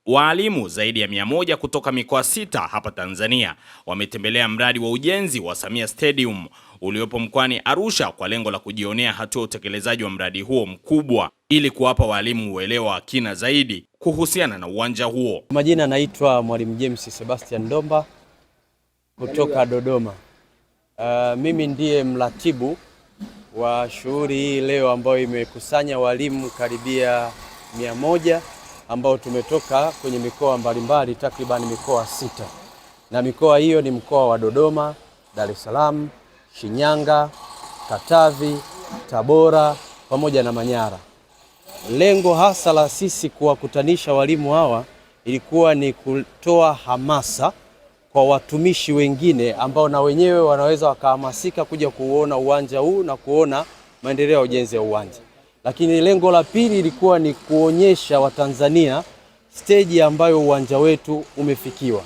Waalimu zaidi ya 100 kutoka mikoa 6 hapa Tanzania wametembelea mradi wa ujenzi wa Samia Stadium uliopo mkoani Arusha kwa lengo la kujionea hatua utekelezaji wa mradi huo mkubwa ili kuwapa walimu uelewa wa kina zaidi kuhusiana na uwanja huo. Majina naitwa Mwalimu James Sebastian Ndomba kutoka Dodoma. Mimi ndiye mratibu wa shughuli hii leo ambayo imekusanya walimu karibia 100 ambao tumetoka kwenye mikoa mbalimbali takriban mikoa 6. Na mikoa hiyo ni mkoa wa Dodoma, Dar es Salaam, Shinyanga, Katavi, Tabora pamoja na Manyara. Lengo hasa la sisi kuwakutanisha walimu hawa ilikuwa ni kutoa hamasa kwa watumishi wengine ambao na wenyewe wanaweza wakahamasika kuja kuona uwanja huu na kuona maendeleo ya ujenzi wa uwanja. Lakini lengo la pili ilikuwa ni kuonyesha Watanzania stage ambayo uwanja wetu umefikiwa.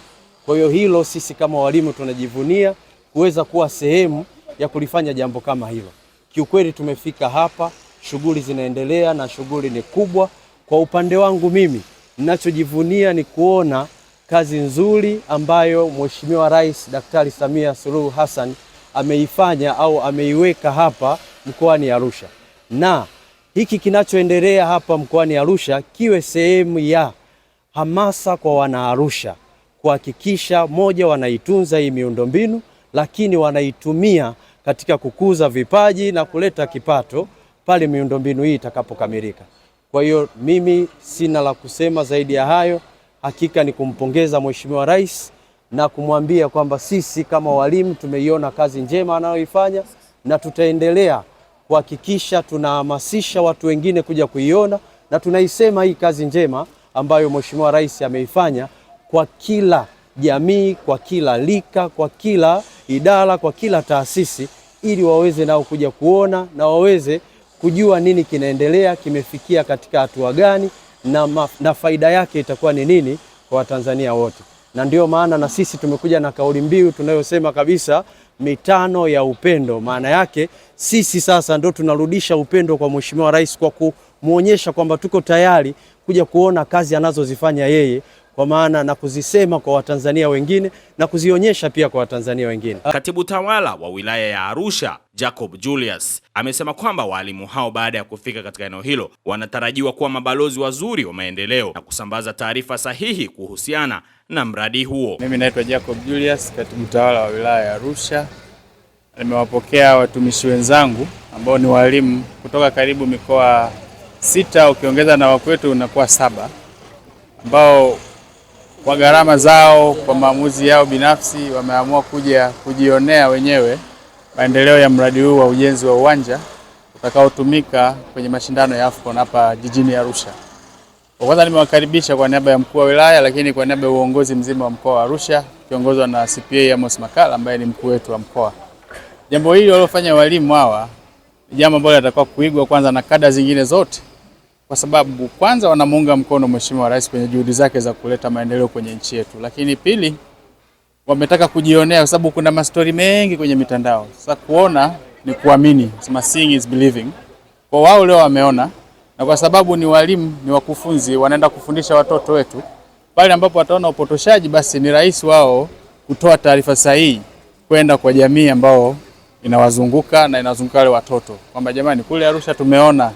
Kwa hiyo hilo sisi kama walimu tunajivunia kuweza kuwa sehemu ya kulifanya jambo kama hilo. Kiukweli tumefika hapa, shughuli zinaendelea na shughuli ni kubwa. Kwa upande wangu mimi, ninachojivunia ni kuona kazi nzuri ambayo Mheshimiwa Rais Daktari Samia Suluhu Hassan ameifanya au ameiweka hapa mkoani Arusha. Na hiki kinachoendelea hapa mkoani Arusha kiwe sehemu ya hamasa kwa wana Arusha kuhakikisha moja, wanaitunza hii miundombinu, lakini wanaitumia katika kukuza vipaji na kuleta kipato pale miundombinu hii itakapokamilika. Kwa hiyo mimi sina la kusema zaidi ya hayo. Hakika ni kumpongeza Mheshimiwa Rais na kumwambia kwamba sisi kama walimu tumeiona kazi njema anayoifanya na tutaendelea kuhakikisha tunahamasisha watu wengine kuja kuiona, na tunaisema hii kazi njema ambayo Mheshimiwa Rais ameifanya kwa kila jamii, kwa kila lika, kwa kila idara, kwa kila taasisi, ili waweze nao kuja kuona na waweze kujua nini kinaendelea, kimefikia katika hatua gani na faida yake itakuwa ni nini kwa Watanzania wote. Na ndio maana na sisi tumekuja na kauli mbiu tunayosema kabisa mitano ya upendo. Maana yake sisi sasa ndio tunarudisha upendo kwa Mheshimiwa Rais kwa kumuonyesha kwamba tuko tayari kuja kuona kazi anazozifanya yeye, kwa maana na kuzisema kwa Watanzania wengine na kuzionyesha pia kwa Watanzania wengine. Katibu tawala wa wilaya ya Arusha, Jacob Julius, amesema kwamba walimu hao baada ya kufika katika eneo hilo wanatarajiwa kuwa mabalozi wazuri wa maendeleo na kusambaza taarifa sahihi kuhusiana na mradi huo. Mimi naitwa Jacob Julius, katibu tawala wa wilaya ya Arusha. Nimewapokea watumishi wenzangu ambao ni walimu kutoka karibu mikoa 6 ukiongeza na wakwetu unakuwa 7, ambao kwa gharama zao, kwa maamuzi yao binafsi wameamua kuja kujionea wenyewe maendeleo ya mradi huu wa ujenzi wa uwanja utakaotumika kwenye mashindano ya AFCON hapa jijini Arusha. Kwa kwanza nimewakaribisha kwa niaba ya mkuu wa wilaya, lakini kwa niaba ya uongozi mzima wa mkoa wa Arusha kiongozwa na CPA Amos Makala ambaye ni mkuu wetu wa mkoa. Jambo hili walilofanya walimu hawa ni jambo ambalo litakuwa kuigwa kwanza na kada zingine zote, kwa sababu kwanza wanamuunga mkono Mheshimiwa Rais kwenye juhudi zake za kuleta maendeleo kwenye nchi yetu, lakini pili wametaka kujionea kwa sababu kuna mastori mengi kwenye mitandao. Sasa kuona ni kuamini, sema seeing is believing. Kwa wao leo wameona, na kwa sababu ni walimu, ni wakufunzi, wanaenda kufundisha watoto wetu, pale ambapo wataona upotoshaji basi ni rahisi wao kutoa taarifa sahihi kwenda kwa jamii ambao inawazunguka na inazunguka wale watoto, kwamba jamani, kule Arusha tumeona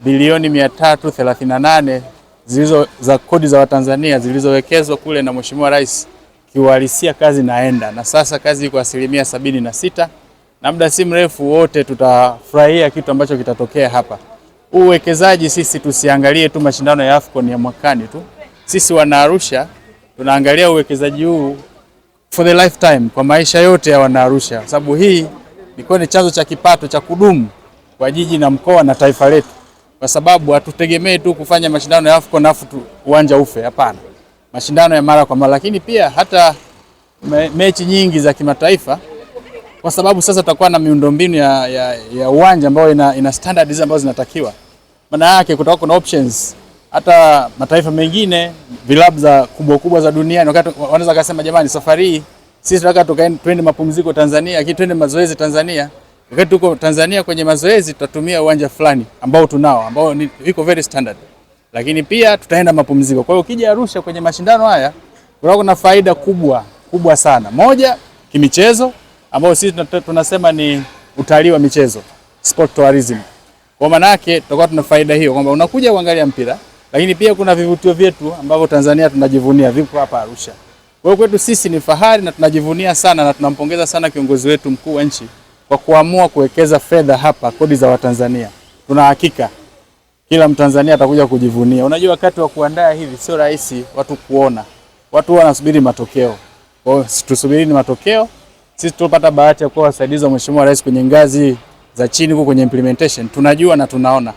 bilioni 338 zilizo za kodi za Watanzania zilizowekezwa kule na Mheshimiwa Rais. Kiuhalisia kazi naenda, na sasa kazi iko 76%, na muda si mrefu wote tutafurahia kitu ambacho kitatokea hapa. Uwekezaji sisi tusiangalie tu mashindano ya AFCON ya mwakani tu. Sisi wana Arusha tunaangalia uwekezaji huu for the lifetime, kwa maisha yote ya wana Arusha, sababu hii ni chanzo cha kipato cha kudumu kwa jiji na mkoa na taifa letu. Kwa sababu hatutegemei tu kufanya mashindano ya AFCON afu uwanja ufe, hapana. Mashindano ya mara kwa mara, lakini pia hata mechi nyingi za kimataifa, kwa sababu sasa tutakuwa na miundombinu ya uwanja ambayo ina standards ambazo zinatakiwa. Maana yake kutakuwa kuna options. Hata mataifa mengine, vilabu za kubwa za duniani, wakati wanaweza kusema jamani, safari hii sisi tunataka twende mapumziko Tanzania, lakini twende mazoezi Tanzania. Wakati tuko Tanzania kwenye mazoezi tutatumia uwanja fulani ambao tunao, ambao iko very standard. lakini pia tutaenda mapumziko. Kwa hiyo ukija Arusha kwenye mashindano haya kuna faida kubwa sana. Moja, kimichezo ambao sisi tunasema ni utalii wa michezo, sport tourism. Kwa maana yake tutakuwa tuna faida hiyo kwamba unakuja kuangalia mpira, lakini pia kuna vivutio vyetu ambavyo Tanzania tunajivunia vipo hapa Arusha. Kwa hiyo kwetu sisi ni fahari na tunajivunia sana na tunampongeza sana kiongozi wetu mkuu wa nchi kwa kuamua kuwekeza fedha hapa, kodi za Watanzania. Tuna hakika kila Mtanzania atakuja kujivunia. Unajua wakati wa kuandaa hivi sio rahisi watu kuona. Watu wanasubiri matokeo. Kwa hiyo tusubirini matokeo. Sisi tulipata bahati ya kuwa wasaidizi wa Mheshimiwa Rais kwenye ngazi za chini huko kwenye implementation. Tunajua na tunaona.